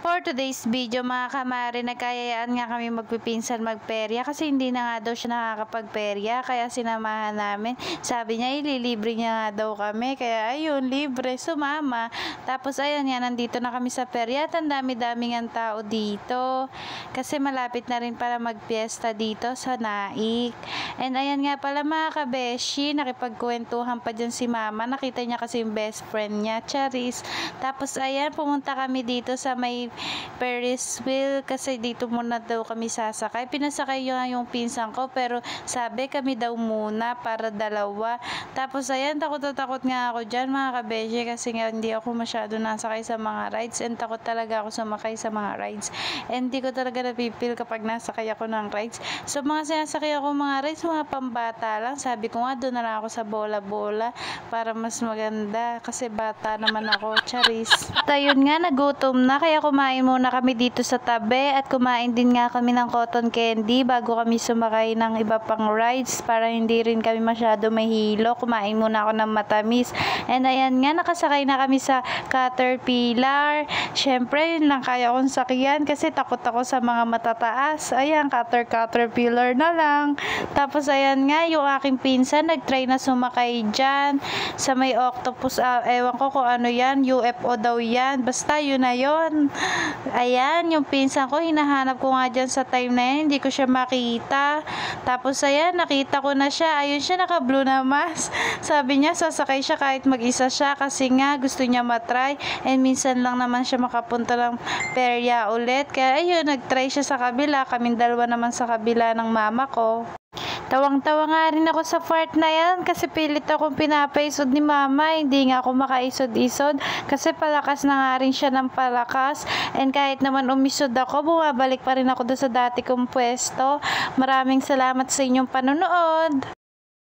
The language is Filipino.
For today's video mga kamari, nagkayayaan nga kami magpipinsan magperya kasi hindi na nga daw siya nakakapagperya, kaya sinamahan namin. Sabi niya ililibre niya nga daw kami, kaya ayun, libre, sumama. Tapos ayun nga, nandito na kami sa perya at ang dami-daming ang tao dito kasi malapit na rin para magpiesta dito sa Naik. And ayan nga pala mga kabeshi, nakipagkwentuhan pa dyan si mama, nakita niya kasi yung best friend niya, Charis. Tapos ayan, pumunta kami dito sa may Ferris wheel kasi dito muna daw kami sasakay. Pinasakay yung pinsan ko pero sabi kami daw muna para dalawa. Tapos ayan, takot nga ako dyan mga kabeshi kasi nga hindi ako masyado nasakay sa mga rides and takot talaga ako sumakay sa mga rides. And hindi ko talaga napipil kapag nasakay ako ng rides. So mga sinasakay ako mga rides, mga pambata lang. Sabi ko nga doon na lang ako sa bola-bola para mas maganda kasi bata naman ako, Charis. At ayun nga, nagutom na kaya kumain muna kami dito sa tabi at kumain din nga kami ng cotton candy bago kami sumakay ng iba pang rides para hindi rin kami masyado mahilo. Kumain muna ako ng matamis. And ayan nga, nakasakay na kami sa Caterpillar. Syempre, yun lang kaya kong sakyan kasi takot ako sa mga matataas. Ayan, Caterpillar na lang. Tapos ayan nga, yung aking pinsan nagtry na sumakay dyan sa may octopus. Ewan ko kung ano yan, UFO daw yan. Basta yun na yun. Ayan, yung pinsan ko, hinahanap ko nga dyan sa time na yan, hindi ko siya makita. Tapos ayan, nakita ko na siya. Ayun siya, naka-blue na mask. Sabi niya, sasakay siya kahit mag-isa siya kasi nga gusto niya matry. And minsan lang naman siya makapunta ng perya ulit. Kaya ayun, nag-try siya sa kabila. Kaming dalawa naman sa kabila ng mama ko. Tawang-tawa nga rin ako sa part na yan kasi pilit akong pinapaisod ni mama. Hindi nga ako makaisod-isod kasi palakas na nga rin siya ng palakas. And kahit naman umisod ako, bumabalik pa rin ako doon sa dati kong pwesto. Maraming salamat sa inyong panonood.